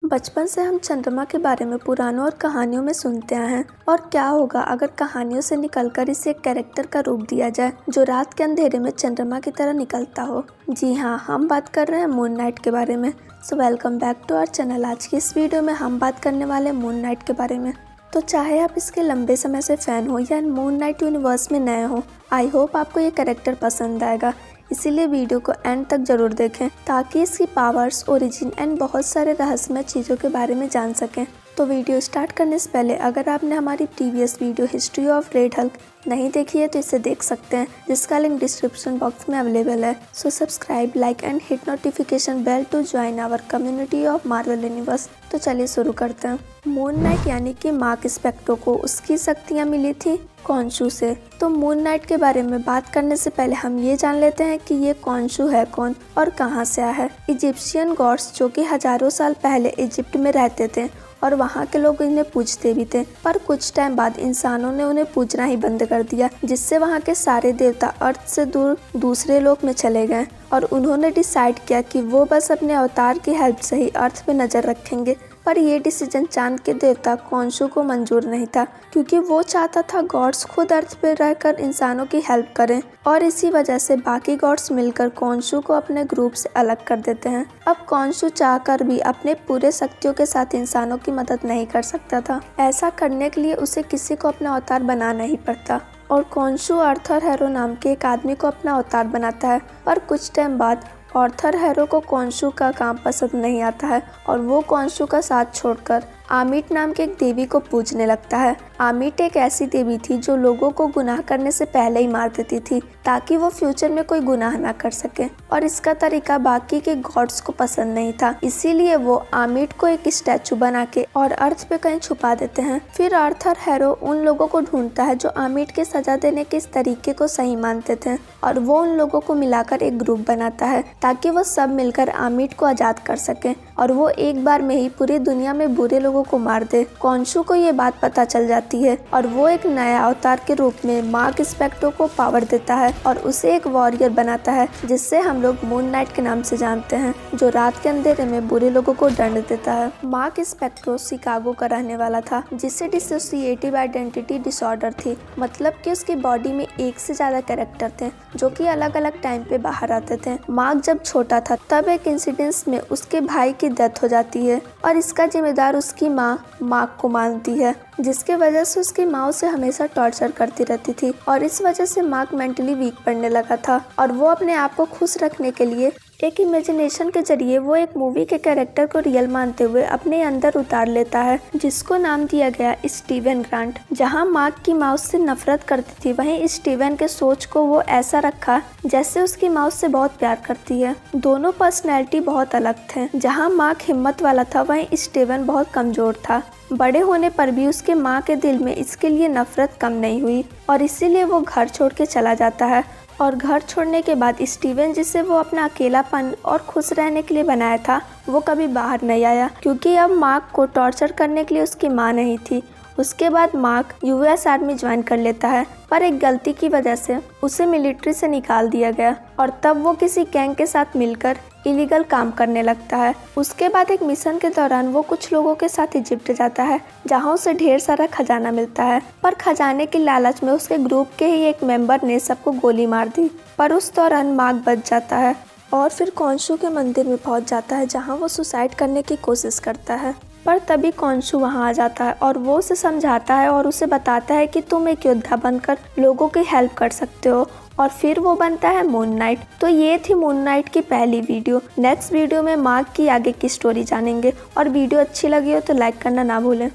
बचपन से हम चंद्रमा के बारे में पुराणों और कहानियों में सुनते आए हैं। और क्या होगा अगर कहानियों से निकलकर इसे एक कैरेक्टर का रूप दिया जाए जो रात के अंधेरे में चंद्रमा की तरह निकलता हो। जी हाँ, हम बात कर रहे हैं मून नाइट के बारे में। So welcome back to our channel. आज की इस वीडियो में हम बात करने वाले मून नाइट के बारे में। तो चाहे आप इसके लंबे समय से फ़ैन हो या मून नाइट यूनिवर्स में नए हो, आई होप आपको ये कैरेक्टर पसंद आएगा। इसीलिए वीडियो को एंड तक जरूर देखें ताकि इसकी पावर्स, ओरिजिन एंड बहुत सारे रहस्यमय चीज़ों के बारे में जान सकें। तो वीडियो स्टार्ट करने से पहले अगर आपने हमारी previous video history of Red Hulk नहीं देखी है तो इसे देख सकते हैं, जिसका लिंक डिस्क्रिप्शन बॉक्स में अवेलेबल है। So subscribe, like and hit notification bell to join our community of Marvel Universe. तो चलिए शुरू करते हैं। मून नाइट यानी कि मार्क स्पेक्ट्रो को उसकी शक्तियाँ मिली थी कॉन्शू से। तो मून नाइट के बारे में बात करने से पहले हम ये जान लेते हैं कि ये कॉन्शू है कौन और कहाँ से आया है। इजिप्शियन गॉड्स जो कि हजारों साल पहले इजिप्ट में रहते थे और वहाँ के लोग इन्हें पूजते भी थे, पर कुछ टाइम बाद इंसानों ने उन्हें पूजना ही बंद कर दिया, जिससे वहाँ के सारे देवता अर्थ से दूर दूसरे लोक में चले गए और उन्होंने डिसाइड किया कि वो बस अपने अवतार की हेल्प से ही अर्थ पे नज़र रखेंगे। पर ये डिसीजन चांद के देवता कॉन्शू को मंजूर नहीं था, क्योंकि वो चाहता था गॉड्स खुद अर्थ पे रहकर इंसानों की हेल्प करें, और इसी वजह से बाकी गॉड्स मिलकर कॉन्शू को अपने ग्रुप से अलग कर देते हैं। अब कॉन्शू चाहकर भी अपने पूरे शक्तियों के साथ इंसानों की मदद नहीं कर सकता था। ऐसा करने के लिए उसे किसी को अपना अवतार बनाना ही पड़ता, और कॉन्शू आर्थर हैरो नाम के एक आदमी को अपना अवतार बनाता है। पर कुछ टाइम बाद आर्थर हैरो को कॉन्शू का काम पसंद नहीं आता है और वो कॉन्शू का साथ छोड़कर आमिट नाम के एक देवी को पूजने लगता है। आमिट एक ऐसी देवी थी जो लोगों को गुनाह करने से पहले ही मार देती थी ताकि वो फ्यूचर में कोई गुनाह ना कर सके, और इसका तरीका बाकी के गॉड्स को पसंद नहीं था। इसीलिए वो आमिट को एक स्टैचू बना के और अर्थ पे कहीं छुपा देते हैं। फिर आर्थर हैरो उन लोगों को ढूंढता है जो आमिट के सजा देने के इस तरीके को सही मानते थे, और वो उन लोगों को मिलाकर एक ग्रुप बनाता है ताकि वो सब मिलकर आमिट को आज़ाद कर सके और वो एक बार में ही पूरी दुनिया में बुरे लोगों को मार दे। कॉन्शू को ये बात पता चल जाती है और वो एक नया अवतार के रूप में मार्क स्पेक्ट्रो को पावर देता है और उसे एक वॉरियर बनाता है, जिससे हम लोग मून नाइट के नाम से जानते हैं, जो रात के अंधेरे में बुरे लोगों को दंड देता है। मार्क स्पेक्ट्रो शिकागो का रहने वाला था, जिसे डिसोसिएटिव आइडेंटिटी डिसऑर्डर थी, मतलब कि उसकी बॉडी में एक से ज्यादा कैरेक्टर थे जो कि अलग अलग टाइम पे बाहर आते थे। मार्क जब छोटा था तब एक इंसिडेंस में उसके भाई की डेथ हो जाती है और इसका जिम्मेदार उसकी माँ मार्क को मानती है, जिसके वजह से उसकी माँ उसे हमेशा टॉर्चर करती रहती थी, और इस वजह से मार्क मेंटली वीक पड़ने लगा था। और वो अपने आप को खुश रखने के लिए एक इमेजिनेशन के जरिए वो एक मूवी के कैरेक्टर को रियल मानते हुए अपने अंदर उतार लेता है, जिसको नाम दिया गया स्टीवन ग्रांट। जहां मार्क की माँ उससे नफरत करती थी, वहीं स्टीवन के सोच को वो ऐसा रखा जैसे उसकी माँ उससे बहुत प्यार करती है। दोनों पर्सनैलिटी बहुत अलग थे। जहाँ मार्क हिम्मत वाला था वहीं स्टीवन बहुत कमजोर था। बड़े होने पर भी उसके माँ के दिल में इसके लिए नफरत कम नहीं हुई और इसीलिए वो घर छोड़ के चला जाता है। और घर छोड़ने के बाद स्टीवन, जिसे वो अपना अकेलापन और खुश रहने के लिए बनाया था, वो कभी बाहर नहीं आया, क्योंकि अब मार्क को टॉर्चर करने के लिए उसकी माँ नहीं थी। उसके बाद मार्क यूएस आर्मी ज्वाइन कर लेता है, पर एक गलती की वजह से उसे मिलिट्री से निकाल दिया गया और तब वो किसी गैंग के साथ मिलकर इलीगल काम करने लगता है। उसके बाद एक मिशन के दौरान वो कुछ लोगों के साथ इजिप्ट जाता है, जहां उसे ढेर सारा खजाना मिलता है, पर खजाने के लालच में उसके ग्रुप के ही एक मेंबर ने सबको गोली मार दी। पर उस दौरान मार्क बच जाता है और फिर कॉन्शू के मंदिर में पहुंच जाता है, जहां वो सुसाइड करने की कोशिश करता है। पर तभी कॉन्शू वहां आ जाता है और वो उसे समझाता है और उसे बताता है कि तुम एक योद्धा बनकर लोगों की हेल्प कर सकते हो, और फिर वो बनता है मून नाइट। तो ये थी मून नाइट की पहली वीडियो। नेक्स्ट वीडियो में मार्क की आगे की स्टोरी जानेंगे, और वीडियो अच्छी लगी हो तो लाइक करना ना भूलें।